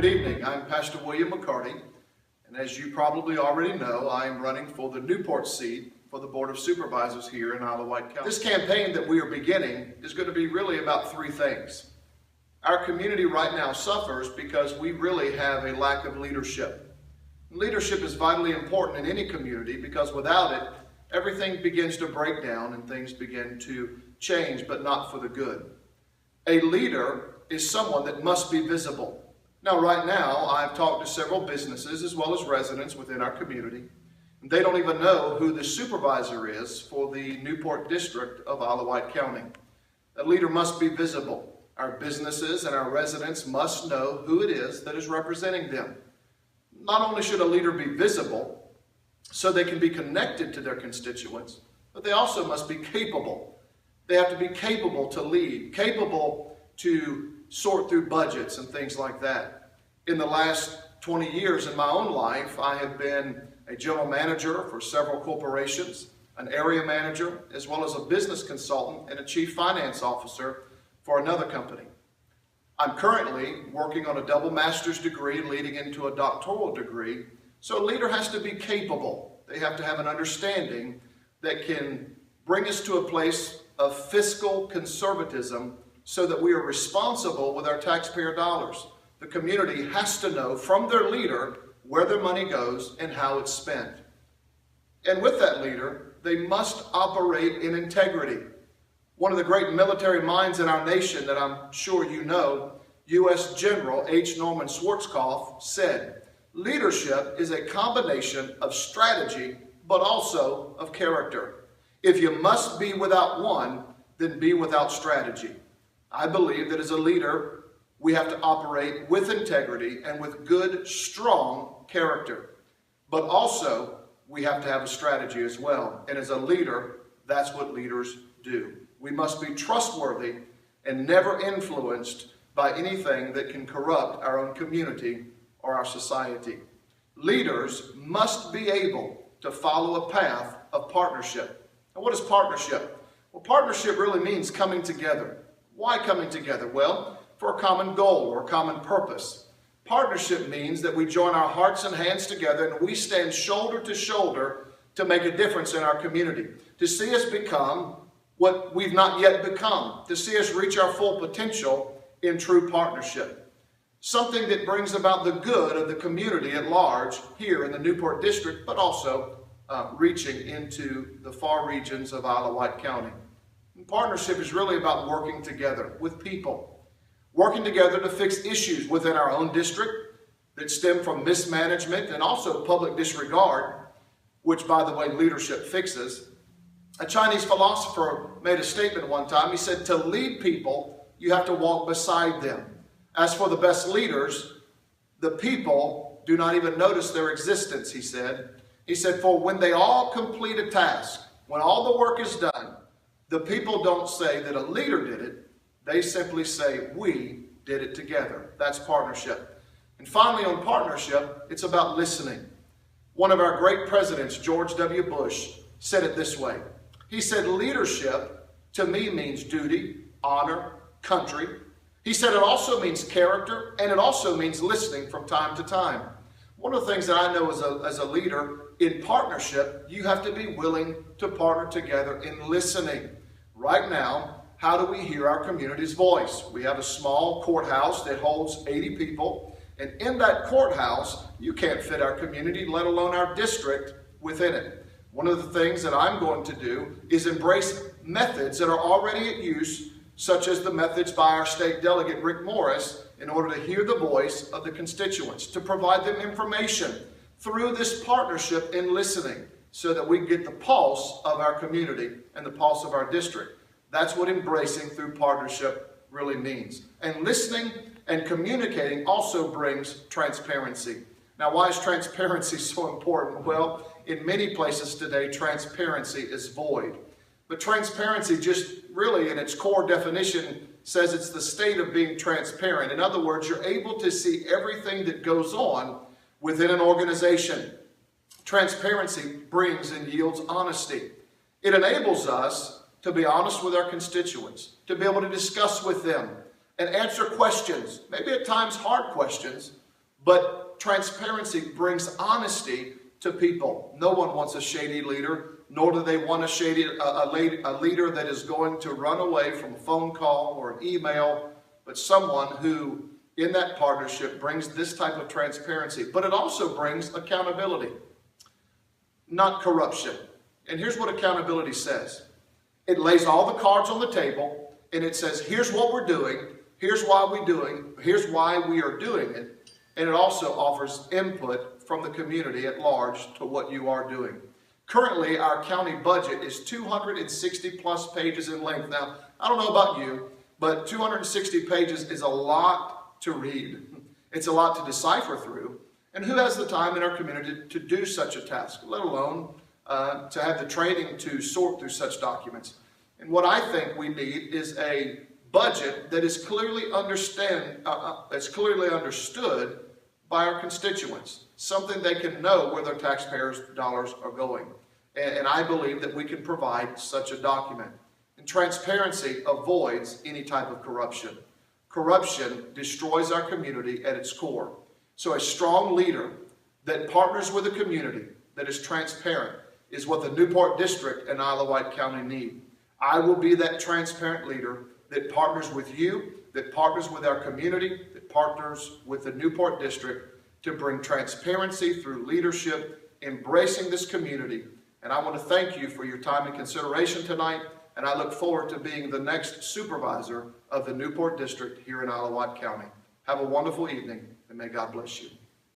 Good evening. I'm Pastor William McCarty, and as you probably already know, I am running for the Newport seat for the Board of Supervisors here in Wight County. This campaign that we are beginning is going to be really about three things. Our community right now suffers because we really have a lack of leadership. Leadership is vitally important in any community because without it, everything begins to break down and things begin to change, but not for the good. A leader is someone that must be visible. Now, right now, I've talked to several businesses as well as residents within our community. And they don't even know who the supervisor is for the Newport district of Wight County. A leader must be visible. Our businesses and our residents must know who it is that is representing them. Not only should a leader be visible so they can be connected to their constituents, but they also must be capable. They have to be capable to lead, capable to sort through budgets and things like that. In the last 20 years in my own life, I have been a general manager for several corporations, an area manager, as well as a business consultant and a chief finance officer for another company. I'm currently working on a double master's degree leading into a doctoral degree, so a leader has to be capable. They have to have an understanding that can bring us to a place of fiscal conservatism so that we are responsible with our taxpayer dollars. The community has to know from their leader where their money goes and how it's spent. And with that leader, they must operate in integrity. One of the great military minds in our nation that I'm sure you know, U.S. General H. Norman Schwarzkopf, said, "Leadership is a combination of strategy, but also of character. If you must be without one, then be without strategy." I believe that as a leader, we have to operate with integrity and with good, strong character. But also, we have to have a strategy as well. And as a leader, that's what leaders do. We must be trustworthy and never influenced by anything that can corrupt our own community or our society. Leaders must be able to follow a path of partnership. And what is partnership? Well, partnership really means coming together. Why coming together? Well, for a common goal or a common purpose. Partnership means that we join our hearts and hands together and we stand shoulder to shoulder to make a difference in our community, to see us become what we've not yet become, to see us reach our full potential in true partnership. Something that brings about the good of the community at large here in the Newport district, but also reaching into the far regions of Wight County. And partnership is really about working together with people, working together to fix issues within our own district that stem from mismanagement and also public disregard, which, by the way, leadership fixes. A Chinese philosopher made a statement one time. He said, to lead people, you have to walk beside them. As for the best leaders, the people do not even notice their existence, he said. He said, for when they all complete a task, when all the work is done, the people don't say that a leader did it. They simply say, we did it together. That's partnership. And finally, on partnership, it's about listening. One of our great presidents, George W. Bush, said it this way. He said, leadership to me means duty, honor, country. He said it also means character, and it also means listening from time to time. One of the things that I know as a leader, in partnership, you have to be willing to partner together in listening. Right now, how do we hear our community's voice? We have a small courthouse that holds 80 people, and in that courthouse, you can't fit our community, let alone our district, within it. One of the things that I'm going to do is embrace methods that are already at use, such as the methods by our state delegate, Rick Morris, in order to hear the voice of the constituents, to provide them information through this partnership in listening, so that we can get the pulse of our community and the pulse of our district. That's what embracing through partnership really means. And listening and communicating also brings transparency. Now, why is transparency so important? Well, in many places today, transparency is void. But transparency just really, in its core definition, says it's the state of being transparent. In other words, you're able to see everything that goes on within an organization. Transparency brings and yields honesty. It enables us to be honest with our constituents, to be able to discuss with them and answer questions, maybe at times hard questions, But transparency brings honesty to people. No one wants a shady leader, nor do they want a leader that is going to run away from a phone call or an email, but someone who in that partnership brings this type of transparency. But it also brings accountability, not corruption. And here's what accountability says. It lays all the cards on the table, and it says, here's what we're doing, here's why we are doing it, and it also offers input from the community at large to what you are doing. Currently, our county budget is 260 plus pages in length. Now, I don't know about you, but 260 pages is a lot to read. It's a lot to decipher through. And who has the time in our community to do such a task, let alone to have the training to sort through such documents? And what I think we need is a budget that is clearly understood by our constituents, something they can know where their taxpayers' dollars are going. And I believe that we can provide such a document. And transparency avoids any type of corruption. Corruption destroys our community at its core. So a strong leader that partners with the community, that is transparent, is what the Newport District and Isle of Wight County need. I will be that transparent leader that partners with you, that partners with our community, that partners with the Newport District to bring transparency through leadership, embracing this community. And I want to thank you for your time and consideration tonight, and I look forward to being the next supervisor of the Newport District here in Isle of Wight County. Have a wonderful evening, and may God bless you.